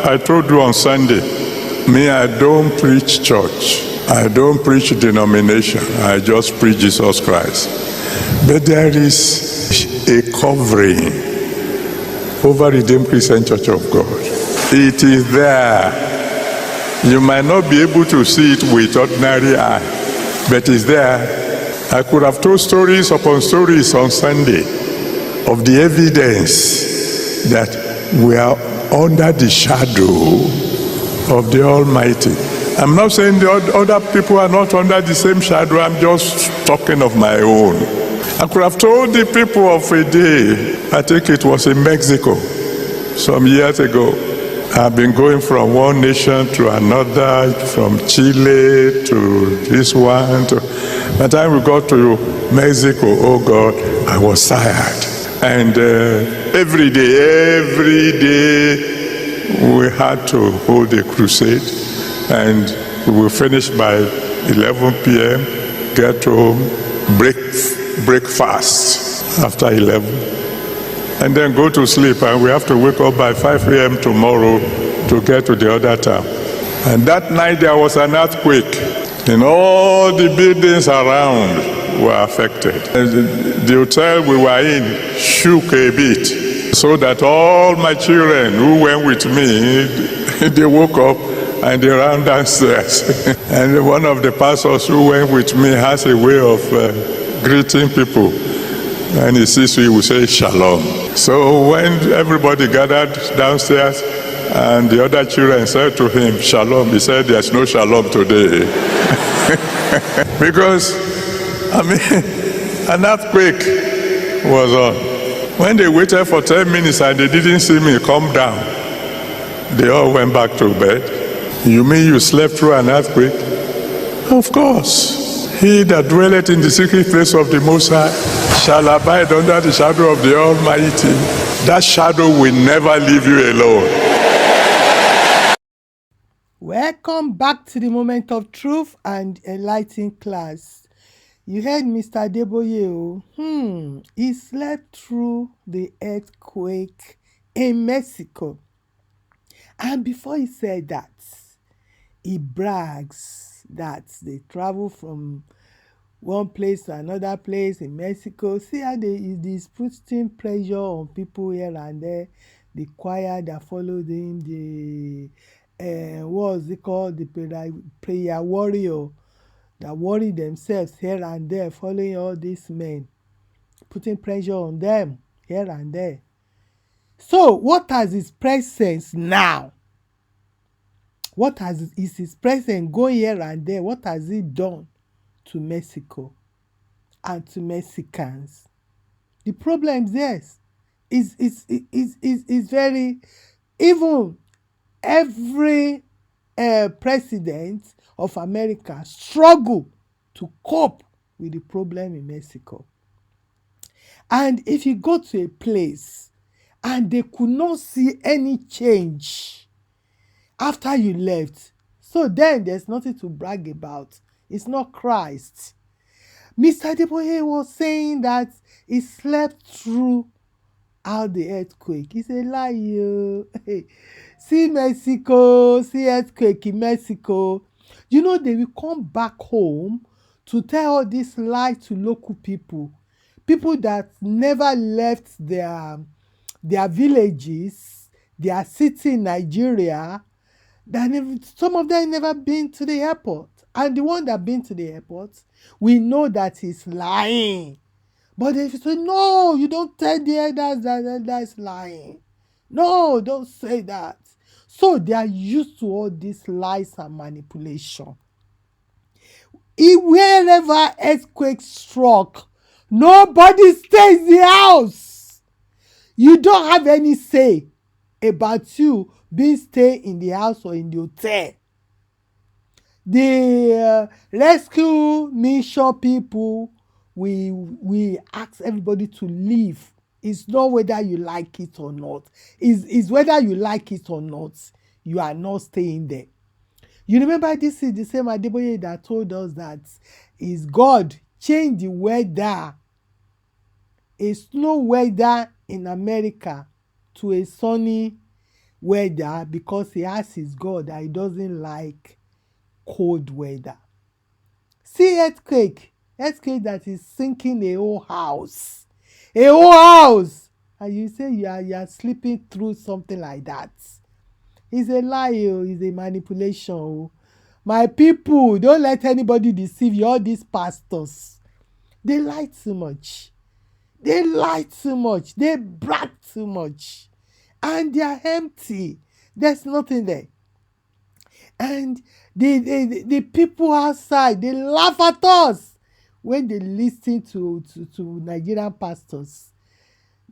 I told you on Sunday, me, I don't preach church. I don't preach denomination. I just preach Jesus Christ. But there is a covering over Redeemed Christian Church of God. It is there. You might not be able to see it with ordinary eye, but it's there. I could have told stories upon stories on Sunday of the evidence that we are under the shadow of the Almighty. I'm not saying the other people are not under the same shadow. I'm just talking of my own. I could have told the people of a day, I think it was in Mexico some years ago. I've been going from one nation to another, from Chile to this one. By the time we got to Mexico, oh God, I was tired. And every day, we had to hold a crusade. And we will finish by 11 p.m., get home, break fast after 11, and then go to sleep. And we have to wake up by 5 a.m. tomorrow to get to the other town. And that night there was an earthquake, and all the buildings around were affected. The hotel we were in shook a bit, so that all my children who went with me, they woke up and they ran downstairs. And one of the pastors who went with me has a way of greeting people. And he sees me, he will say, Shalom. So when everybody gathered downstairs and the other children said to him, Shalom, he said, there's no Shalom today. Because, an earthquake was on. When they waited for 10 minutes and they didn't see me come down, they all went back to bed. You mean you slept through an earthquake? Of course. He that dwelleth in the secret place of the Most High shall abide under the shadow of the Almighty. That shadow will never leave you alone. Welcome back to the Moment of Truth and Enlightening class. You heard Mr. Adeboye. He slept through the earthquake in Mexico. And before he said that, he brags that they travel from one place to another place in Mexico. See how he's putting pressure on people here and there. The choir that followed him, the what's it called? The prayer warrior that worry themselves here and there, following all these men, putting pressure on them here and there. So what has his presence now? What is his presence going here and there? What has he done to Mexico and to Mexicans? The problem, yes, is very, even every president of America struggle to cope with the problem in Mexico. And if you go to a place and they could not see any change after you left, so then there's nothing to brag about. It's not Christ. Mr. Adeboye was saying that he slept through out the earthquake. It's a lie. See Mexico, see earthquake in Mexico. You know, they will come back home to tell all this lie to local people. People that never left their villages, their city in Nigeria. Some of them never been to the airport. And the one that been to the airport, we know that he's lying. But if you say, no, you don't tell the elders that's lying. No, don't say that. So they are used to all these lies and manipulation. Wherever earthquake struck, nobody stays in the house. You don't have any say about you being stay in the house or in the hotel. The rescue mission people, we ask everybody to leave. It's not whether you like it or not. It's whether you like it or not, you are not staying there. You remember, this is the same Adeboye that told us that is God changed the weather, a snow weather in America, to a sunny weather because he has his God that he doesn't like cold weather. See earthquake that is sinking a whole house, and you say you are sleeping through something like that. It's a lie, oh, it's a manipulation. Oh. My people, don't let anybody deceive you. All these pastors, they lie too much. They brag too much. And they are empty. There's nothing there. And the people outside, they laugh at us when they listen to Nigerian pastors.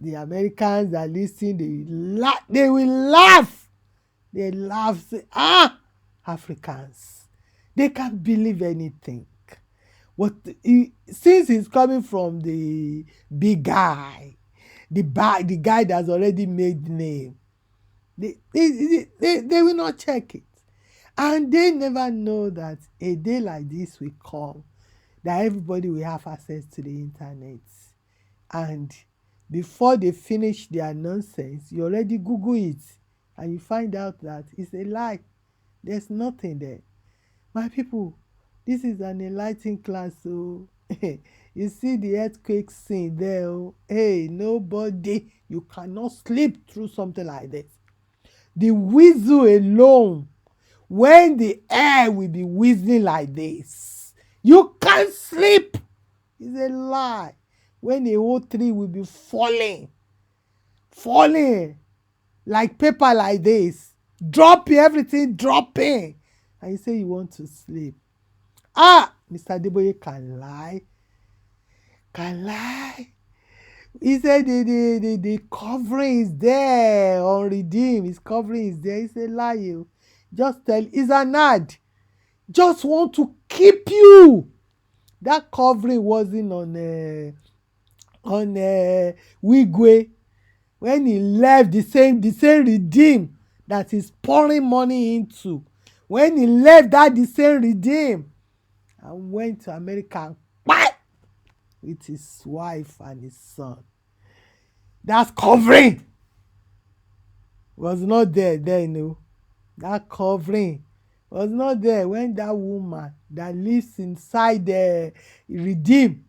The Americans are listening, they will laugh. They laugh, say, Africans. They can't believe anything. Since it's coming from the big guy, the guy that's already made name, they will not check it. And they never know that a day like this will come, that everybody will have access to the internet. And before they finish their nonsense, you already Google it and you find out that it's a lie. There's nothing there. My people, this is an enlightening class. So you see the earthquake scene there. Oh. Hey, nobody, you cannot sleep through something like this. The whistle alone, when the air will be whistling like this, you can't sleep. It's a lie. When a whole tree will be falling like paper like this, dropping, everything dropping, and you say you want to sleep. Mr. Adeboye can lie. He said the covering is there on Redeem. His covering is there. It's a lie. Just tell, it's an ad. Just want to keep you. That covering wasn't on Wigwe. When he left, the same Redeem that he's pouring money into. When he left that the same Redeem and went to America and with his wife and his son. That covering was not there then, no. That covering was not there when that woman that lives inside the Redeem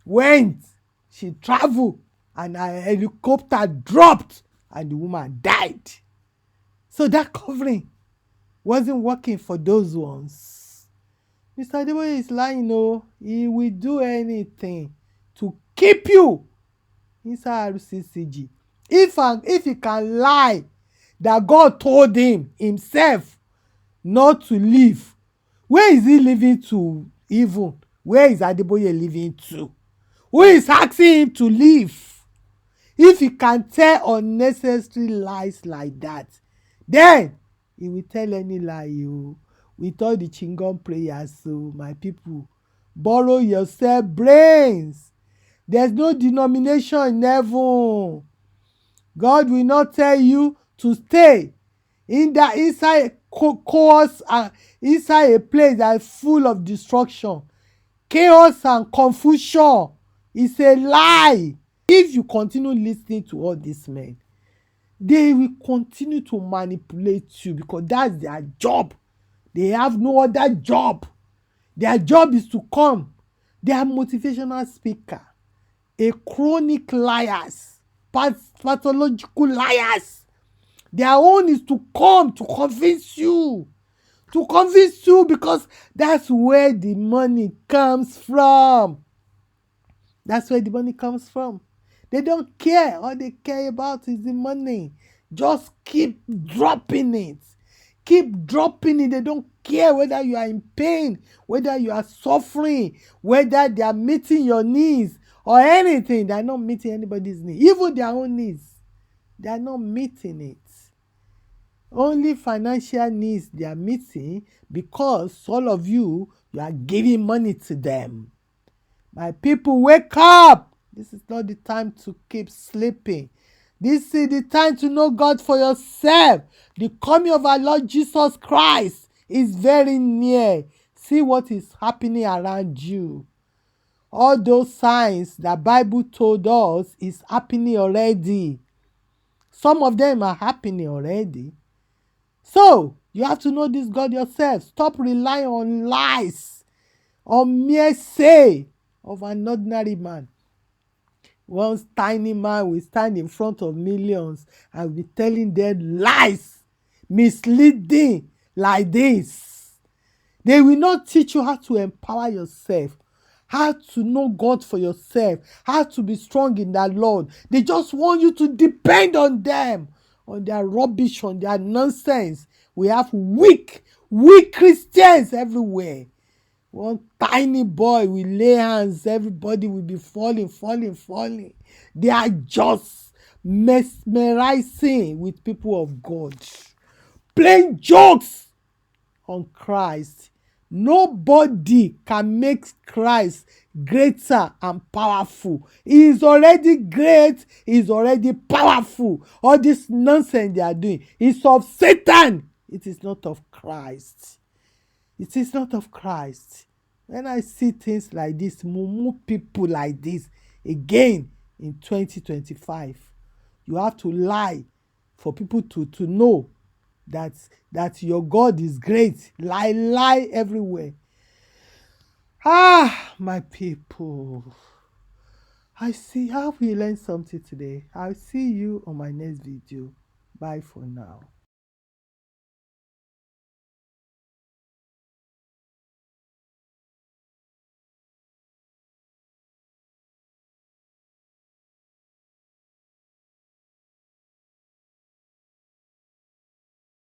went. She traveled and a helicopter dropped and the woman died. So that covering wasn't working for those ones. Mr. Adeboye is lying, no. He will do anything to keep you inside RCCG. If he can lie that God told him himself not to leave, where is he leaving to even? Where is Adeboye leaving to? Who is asking him to leave? If he can tell unnecessary lies like that, then he will tell any lie. You with all the Chingon prayers. So my people, borrow yourself brains. There's no denomination in heaven. God will not tell you to stay in that inside chaos and inside a place that is full of destruction, chaos and confusion. It's a lie. If you continue listening to all these men, they will continue to manipulate you because that's their job. They have no other job. Their job is to come. They are motivational speaker, a chronic liars, pathological liars. Their own is to come to convince you. Because that's where the money comes from. That's where the money comes from. They don't care. All they care about is the money. Just keep dropping it. Keep dropping it. They don't care whether you are in pain, whether you are suffering, whether they are meeting your needs or anything. They are not meeting anybody's needs. Even their own needs. They are not meeting it. Only financial needs they are meeting because all of you are giving money to them. My people, wake up. This is not the time to keep sleeping. This is the time to know God for yourself. The coming of our Lord Jesus Christ is very near. See what is happening around you. All those signs that Bible told us is happening already. Some of them are happening already. So you have to know this God yourself. Stop relying on lies, on mere say of an ordinary man. One tiny man will stand in front of millions and be telling them lies, misleading like this. They will not teach you how to empower yourself, how to know God for yourself, how to be strong in the Lord. They just want you to depend on them, on their rubbish, on their nonsense. We have weak Christians everywhere. One tiny boy will lay hands, everybody will be falling. They are just mesmerizing with people of God, playing jokes on Christ. Nobody can make Christ greater and powerful. He is already great. He is already powerful. All this nonsense they are doing is of Satan. It is not of Christ. It is not of Christ. When I see things like this, mumu people like this again in 2025, you have to lie for people to know that your God is great. Lie everywhere. My people. I see how we learned something today. I'll see you on my next video. Bye for now.